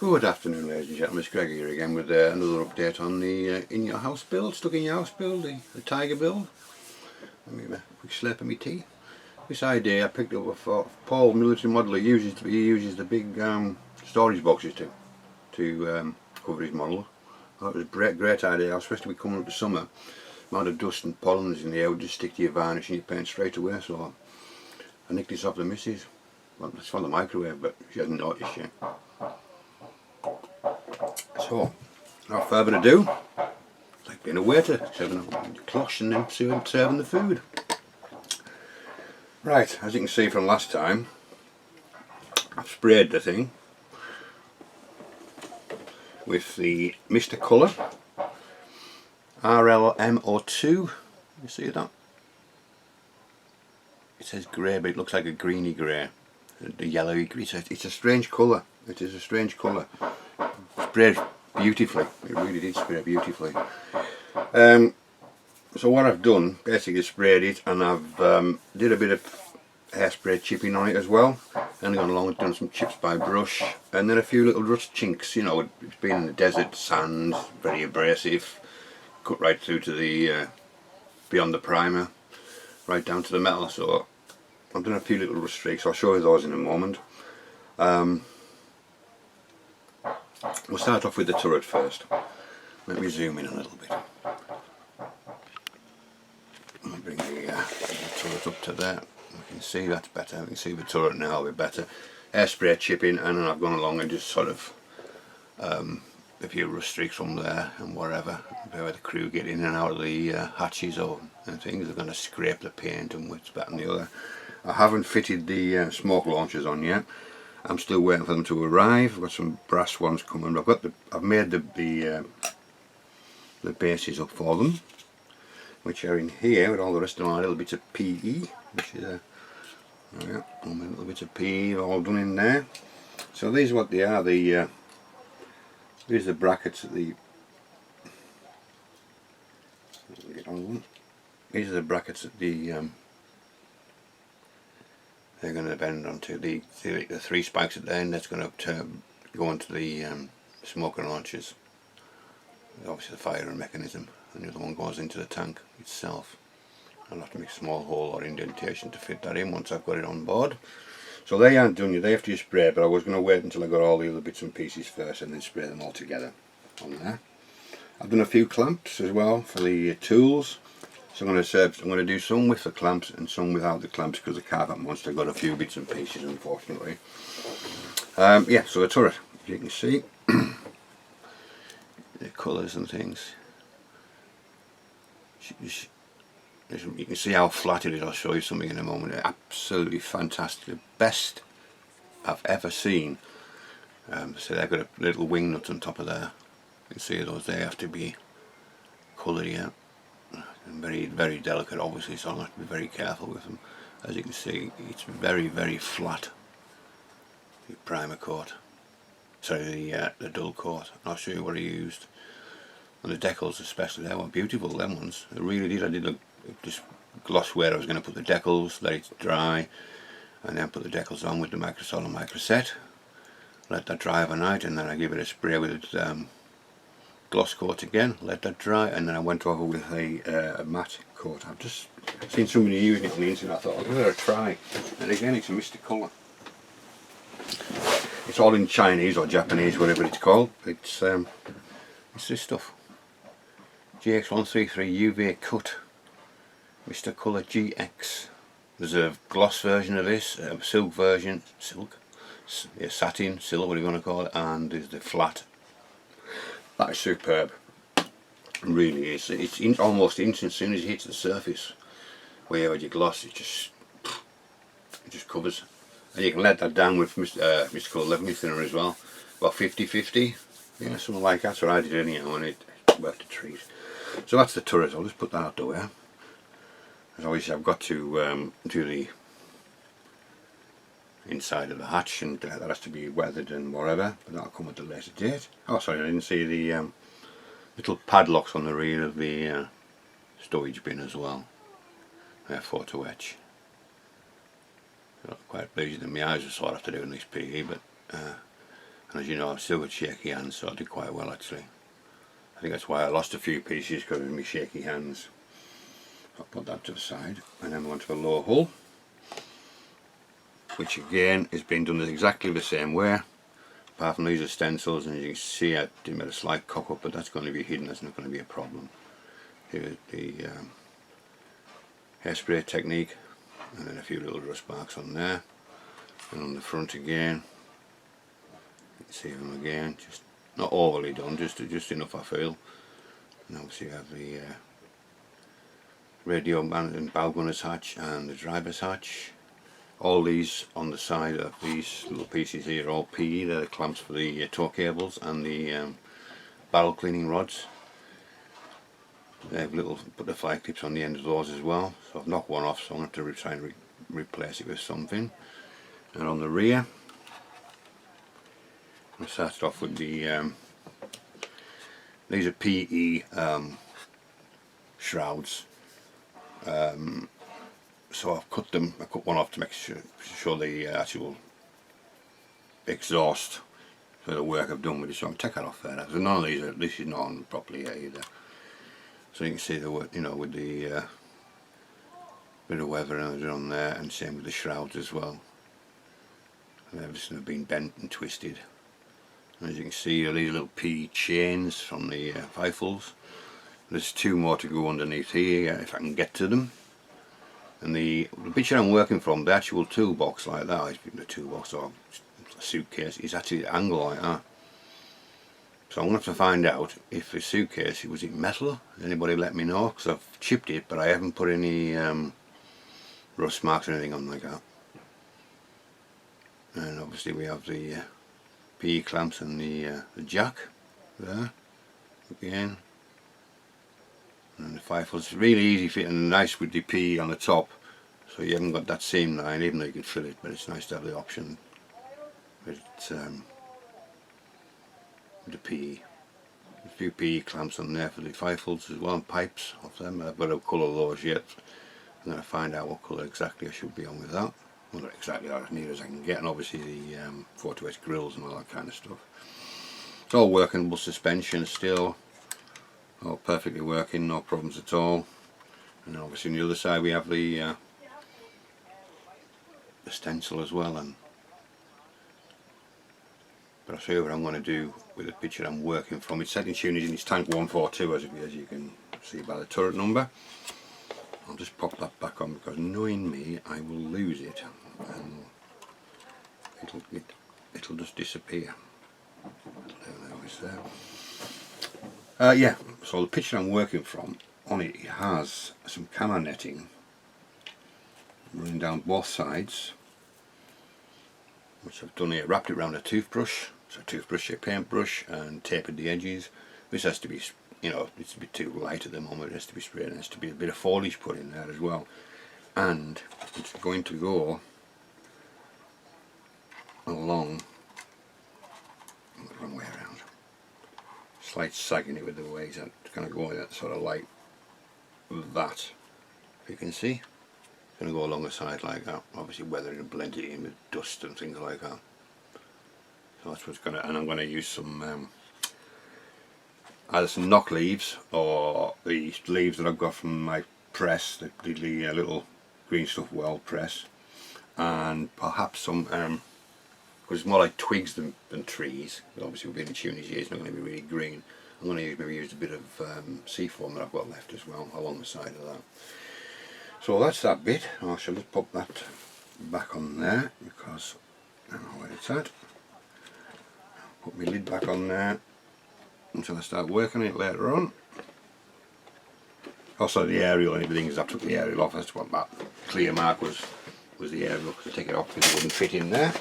Good afternoon, ladies and gentlemen, it's Greg here again with another update on the in your house build, stuck in your house build, the tiger build. Let me have a quick slurp of my tea. This idea I picked up with Paul, military modeller. He uses the big storage boxes to cover his model. I thought it was a great idea, especially with coming up to summer. Amount of dust and pollens in the air would just stick to your varnish and your paint straight away. So I nicked this off the missus. Well, it's from the microwave, but she hasn't noticed yet. So, without further ado, it's like being a waiter, serving a cloche and then serving the food. Right, as you can see from last time, I've sprayed the thing with the Mr. Colour RLMO2. You see that? It says grey, but it looks like a greeny grey, the yellowy grey. It's a strange colour. It is a strange colour. Sprayed beautifully. It really did spray beautifully. So what I've done, basically sprayed it, and I've did a bit of hairspray chipping on it as well, and gone along and done some chips by brush, and then a few little rust chinks. You know, it's been in the desert, sand, very abrasive, cut right through to the beyond the primer, right down to the metal. So I've done a few little rust streaks. I'll show you those in a moment. We'll start off with the turret first. Let me zoom in a little bit. I'll bring the turret up to there. We can see that's better. We can see the turret now a bit better. Hairspray chipping, and then I've gone along and just sort of a few rust streaks from there and wherever. Where the crew get in and out of the hatches or and things, they're going to scrape the paint and which that and the other. I haven't fitted the smoke launchers on yet. I'm still waiting for them to arrive. I've got some brass ones coming. I've made the bases up for them, which are in here with all the rest of my little bits of PE, which is all my little bits of PE all done in there. So these are what they are. These are the brackets at the. Get on one. These are the brackets at the. They're going to bend onto the three spikes at the end. That's going to go onto the smoker launchers. Obviously the firing mechanism, and the other one goes into the tank itself. I'll have to make a small hole or indentation to fit that in once I've got it on board. So they aren't done yet, they have to be sprayed, but I was going to wait until I got all the other bits and pieces first and then spray them all together on there. I've done a few clamps as well for the tools. So I'm going to do some with the clamps and some without the clamps, because the Carpet Monster got a few bits and pieces, unfortunately. Yeah, so the turret, as you can see, the colours and things. You can see how flat it is. I'll show you something in a moment. Absolutely fantastic, the best I've ever seen. So they've got a little wing nut on top of there. You can see those. They have to be coloured here. And very, very delicate, obviously, so I'll have to be very careful with them. As you can see, it's very, very flat. The primer coat, sorry, the dull coat. I'll show you what I used. And the decals, especially, they were beautiful. Them ones, I really did. I did just gloss where I was going to put the decals, let it dry, and then put the decals on with the microsol and microset. Let that dry overnight, and then I give it a spray with gloss coat again, let that dry, and then I went over with a matte coat. I've just seen somebody using it on the internet. I thought I'll give it a try, and again it's a Mr. Colour. It's all in Chinese or Japanese, whatever it's called. It's this stuff, GX133 UV cut Mr. Colour GX. There's a gloss version of this, a silk version, satin, silk, what do you want to call it, and there's the flat. That is superb, it really is. It's almost instant as soon as it hits the surface. Where you have your gloss, it just covers. And you can let that down with Mr. Colour Leveling Thinner as well. About 50-50, yeah, something like that. That's what I did anyhow, and it worked a treat. So that's the turret. I'll just put that out the way. As obviously I've got to do the inside of the hatch, and that has to be weathered and whatever, but that'll come at a later date. Oh sorry, I didn't see the little padlocks on the rear of the stowage bin as well. They're photo etch. Not quite pleased, and my eyes are sore after doing this PE, but And as you know, I've still got shaky hands, so I did quite well actually. I think that's why I lost a few pieces, because of my shaky hands. I'll put that to the side, and then we're on to the lower hull, which again is being done exactly the same way, apart from these are stencils, and as you can see I did make a slight cock up, but that's going to be hidden, that's not going to be a problem. Here's the hairspray technique, and then a few little rust marks on there, and on the front again, you can see them again, just not overly done, just enough I feel. And obviously you have the radio man and bow gunner's hatch and the driver's hatch. All these on the side of these little pieces here are all PE, they're the clamps for the tow cables and the barrel cleaning rods. They have little butterfly clips on the end of those as well, so I've knocked one off, so I'm going to have to try and replace it with something. And on the rear, I started off with the these are PE shrouds. So I've cut them. I cut one off to make sure the actual exhaust for the work I've done with it. So I'm taking off there. So none of these this is not on properly either. So you can see the work, you know, with the bit of weather on there, and same with the shrouds as well. And everything have been bent and twisted. And as you can see, these little PE chains from the rifles. There's two more to go underneath here if I can get to them. And the picture I'm working from, the actual toolbox like that, the toolbox or suitcase, is actually an angle like that. So I'm going to have to find out if the suitcase, was it metal? Anybody let me know? Because I've chipped it, but I haven't put any rust marks or anything on like that. And obviously we have the PE clamps and the jack there again. And the rifle's really easy fitting and nice with the PE on the top, so you haven't got that seam line, even though you can fill it, but it's nice to have the option with the PE. A few PE clamps on there for the rifles as well, and pipes off them. I've got to colour those yet. I'm going to find out what colour exactly I should be on with that. Well, not exactly as near as I can get, and obviously the 428 grills and all that kind of stuff. It's all workable suspension still. All perfectly working, no problems at all. And obviously on the other side we have the stencil as well. But I'll show you what I'm going to do with the picture I'm working from. It's setting tune is in its tank 142 as you can see by the turret number. I'll just pop that back on, because knowing me I will lose it and it'll just disappear. There it's there. Yeah, so the picture I'm working from, on it has some camo netting running down both sides, which I've done here, wrapped it around a toothbrush, so a toothbrush shaped paintbrush, and tapered the edges. This has to be, you know, it's a bit too light at the moment, it has to be sprayed, and there has to be a bit of foliage put in there as well. And it's going to go along the wrong way around. Slight sagging it with the ways, and it's going to go that sort of like that. If you can see, it's going to go along the side like that. Obviously, weathering and blending it in with dust and things like that. So that's what's going to. And I'm going to use some either some knock leaves or the leaves that I've got from my press, the little green stuff well press, and perhaps some. Because it's more like twigs than trees. But obviously, we're being in tune this year, it's not going to be really green. I'm going to maybe use a bit of seafoam that I've got left as well along the side of that. So that's that bit. I shall just pop that back on there, because I don't know where it's at. Put my lid back on there until I start working it later on. Also the aerial and everything, because I took the aerial off. That's what that clear mark was the aerial, because I take it off because it wouldn't fit in there.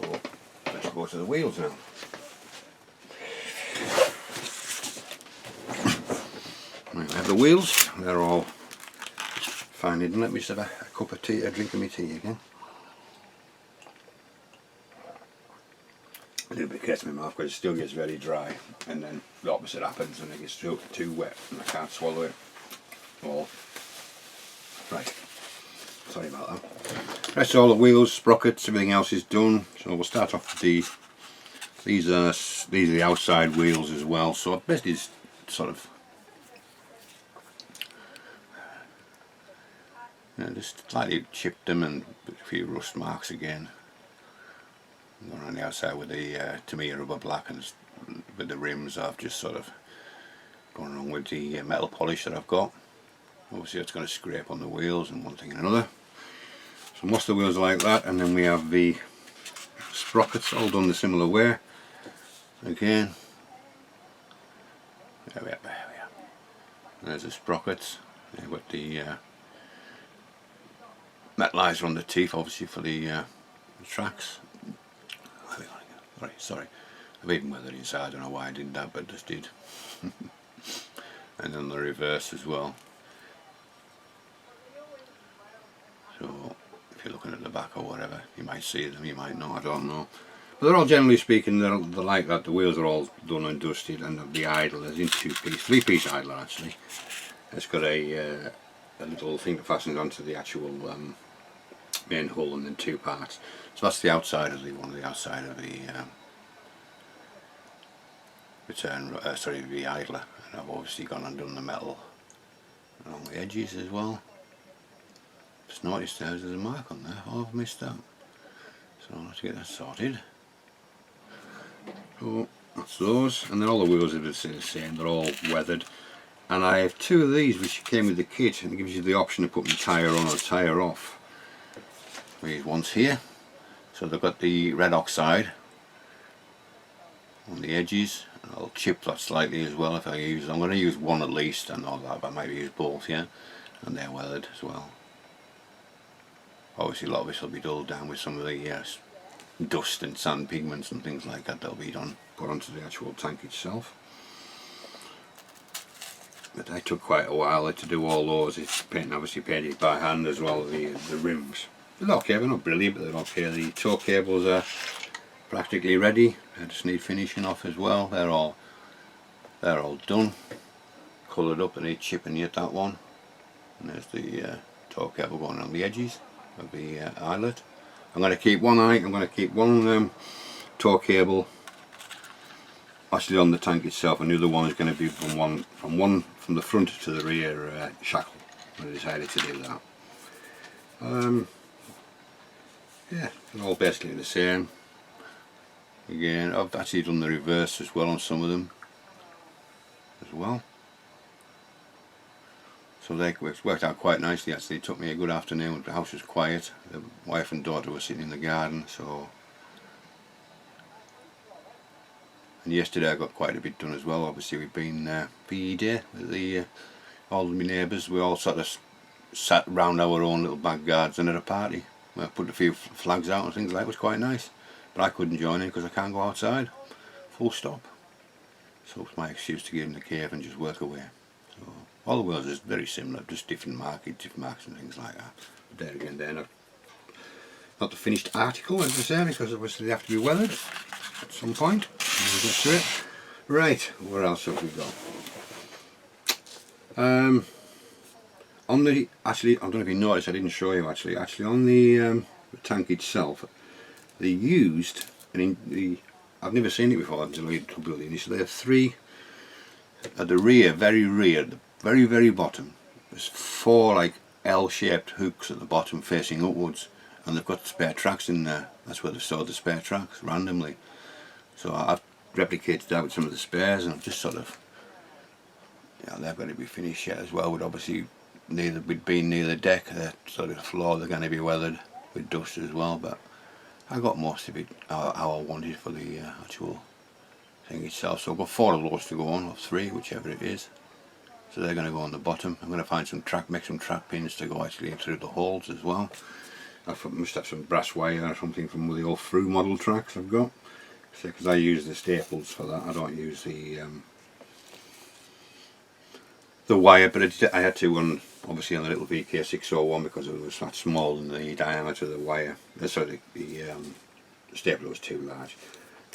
So let's go to the wheels now. Right, I have the wheels, they're all fine hidden. Let me just have a cup of tea, a drink of my tea again. A little bit careful in my mouth because it still gets very dry, and then the opposite happens when it gets too wet and I can't swallow it all. Right, sorry about that. Rest of all the wheels, sprockets, everything else is done. So we'll start off with the These are the outside wheels as well, so I've basically just sort of just slightly chipped them and a few rust marks again. Going around the outside with the Tamiya rubber black, and with the rims I've just sort of gone along with the metal polish that I've got. Obviously it's going to scrape on the wheels and one thing and another. So most of the wheels are like that, and then we have the sprockets all done the similar way. Again, there we are. There's the sprockets. They've got the metalizer on the teeth, obviously for the tracks. Right, sorry, I've even weathered inside. I don't know why I did that, but just did. And then the reverse as well. So if you're looking at the back or whatever, you might see them, you might not, I don't know. But they're all, generally speaking, they're like that. The wheels are all done and dusted, and the idler is in three-piece idler actually. It's got a little thing that fastens onto the actual main hull, and then two parts. So that's the outside of the the idler, and I've obviously gone and done the metal along the edges as well. Just noticed there's a mark on there. Oh, I've missed that. So I'll have to get that sorted. So that's those, and then all the wheels are the same. They're all weathered. And I have two of these which came with the kit, and it gives you the option to put my tyre on or tyre off. These ones here, so they've got the red oxide on the edges. I'll chip that slightly as well if I use. I'm going to use one at least, and all that, but I might use both, yeah. And they're weathered as well. Obviously a lot of this will be dulled down with some of the dust and sand pigments and things like that. They'll be put onto the actual tank itself. But they took quite a while to do all those. It's obviously painted by hand as well, the rims. They're okay, they're not brilliant, but they're okay. The toe cables are practically ready. I just need finishing off as well. They're all done, coloured up. I need chipping yet, that one. And there's the toe cable going on the edges of the eyelet. I'm going to keep one toe cable actually on the tank itself, and the other one is going to be from the front to the rear shackle. I decided to do that. Yeah, they're all basically the same. Again, I've actually done the reverse as well on some of them as well. So they worked out quite nicely actually. It took me a good afternoon. The house was quiet. The wife and daughter were sitting in the garden, so. And yesterday I got quite a bit done as well. Obviously we've been PE day with all my neighbours. We all sort of sat round our own little back gardens and at a party. I put a few flags out and things like that. It was quite nice. But I couldn't join in because I can't go outside. Full stop. So it's my excuse to get in the cave and just work away. So all the wheels is very similar, just different marks and things like that. But there again, they're not the finished article, as I say, because obviously they have to be weathered at some point. We'll get to it. Right, what else have we got? On the I don't know if you noticed, I didn't show you actually on the tank itself, they used I've never seen it before until I took building this. They have three at the rear, the very bottom. There's four like L-shaped hooks at the bottom facing upwards, and they've got spare tracks in there. That's where they've stored the spare tracks randomly. So I've replicated that with some of the spares, and I've just sort of, they've got to be finished yet as well. With obviously being near the deck, the sort of floor, they're going to be weathered with dust as well. But I got most of it how I wanted for the actual thing itself. So I've got 4 of those to go on, or 3, whichever it is. So they're going to go on the bottom. I'm going to find make some track pins to go actually through the holes as well. I must have some brass wire or something from the old through model tracks I've got. Because I use the staples for that. I don't use the wire, but I had to obviously on the little VK601 because it was that small and the diameter of the wire. Sorry, the staple was too large.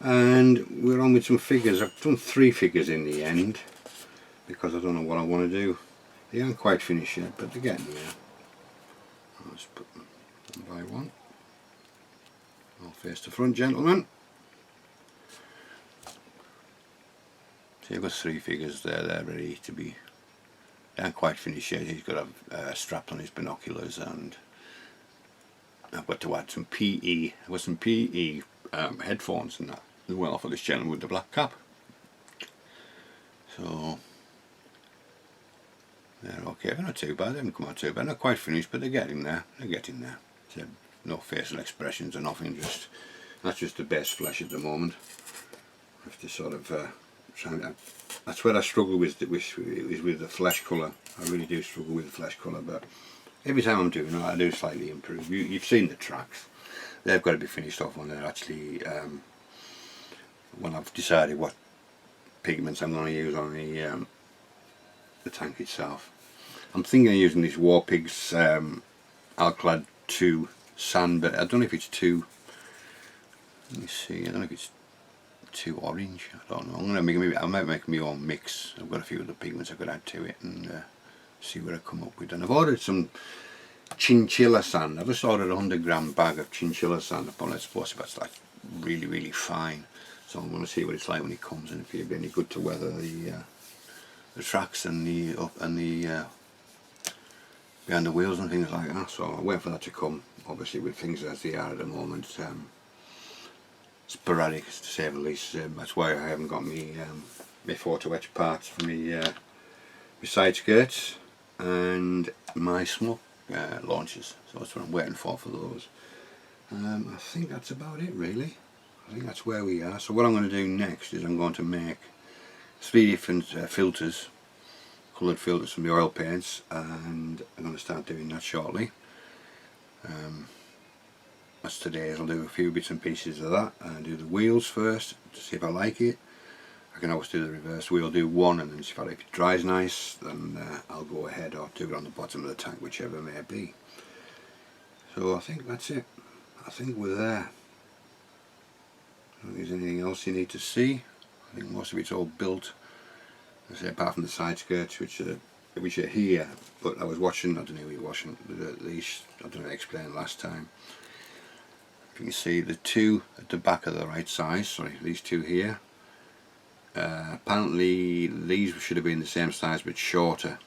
And we're on with some figures. I've done 3 figures in the end because I don't know what I want to do. They aren't quite finished yet, but they're getting there. I'll just put them one by one. I'll face the front, gentlemen. So you've got 3 figures there, they're ready to be, they aren't quite finished yet. He's got a strap on his binoculars, and I've got to add some PE, I've got some PE headphones and that as well for this gentleman with the black cap. So they're okay, they're not too bad, they haven't come out too bad, not quite finished, but they're getting there, So no facial expressions or nothing, just that's just the best flesh at the moment. I have to sort of that's where I struggle with the flesh colour. I really do struggle with the flesh colour, but every time I'm doing it I do slightly improve. You've seen the tracks, they've got to be finished off when they're actually when I've decided what pigments I'm going to use on the tank itself. I'm thinking of using this War Pigs Alclad 2 sand, but I don't know if it's too, let me see, I don't know if it's too orange, I don't know. I might make my own mix. I've got a few of the pigments I could add to it and see what I come up with. And I've ordered some chinchilla sand. I've just ordered a 100-gram bag of chinchilla sand upon it's supposed to be like really fine. So I'm going to see what it's like when it comes, and if it'd be any good to weather the tracks and the behind the wheels and things like that. So I'll wait for that to come. Obviously, with things as they are at the moment, sporadic to say the least. That's why I haven't got my photo etch parts for my side skirts and my smoke launchers. So that's what I'm waiting for those. I think that's about it really. I think that's where we are. So what I'm going to do next is I'm going to make 3 different filters, coloured filters from the oil paints, and I'm going to start doing that shortly. That's today. I'll do a few bits and pieces of that and do the wheels first to see if I like it. I can always do the reverse wheel, do one, and then if it dries nice, then I'll go ahead or do it on the bottom of the tank, whichever may be. So I think that's it. I think we're there. I don't think there's anything else you need to see. I think most of it's all built, I say, apart from the side skirts, which are here. But I was watching, I don't know who you're watching, these, I don't know if I explained last time. You can see the 2 at the back of the right size, sorry, these 2 here. Apparently these should have been the same size but shorter.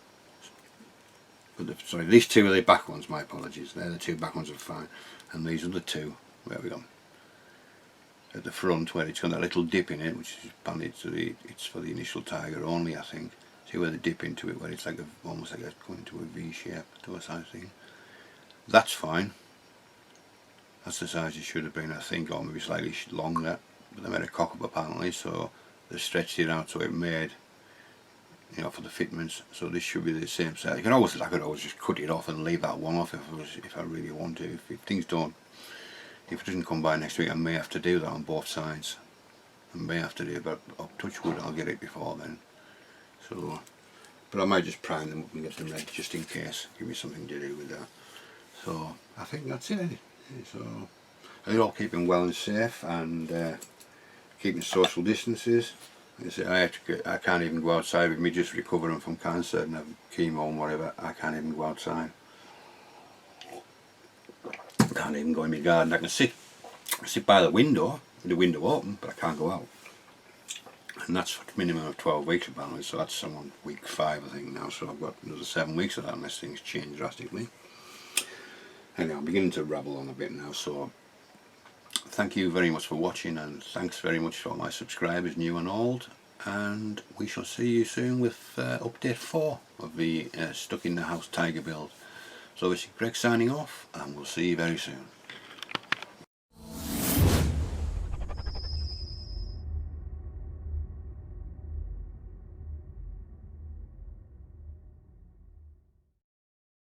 But sorry, these 2 are the back ones, my apologies. They're the 2 back ones are fine. And these are the 2, where we go, at the front, where it's got that little dip in it, which is apparently it's for the initial Tiger only, I think. See where they dip into it, where it's like almost like going into a V shape, to a size thing. That's fine. That's the size it should have been, I think, or maybe slightly longer. But they made a cock up apparently, so they stretched it out so it made, you know, for the fitments. So this should be the same size. I could always just cut it off and leave that one off if I really want to. If things don't, if it doesn't come by next week, I may have to do that on both sides. I may have to do it, but touch wood, I'll get it before then. So, but I might just prime them up and get them ready just in case. Give me something to do with that. So I think that's it. So they're all keeping well and safe, and keeping social distances. I say I can't even go outside with me just recovering from cancer and having chemo and whatever. I can't even go outside. I can't even go in my garden. I can sit by the window with the window open, but I can't go out. And that's for a minimum of 12 weeks apparently, so that's on week 5 I think now, so I've got another 7 weeks of that unless things change drastically. Anyway, I'm beginning to rabble on a bit now, so thank you very much for watching, and thanks very much to all my subscribers, new and old, and we shall see you soon with update 4 of the Stuck in the House Tiger build. So this is Greg signing off, and we'll see you very soon.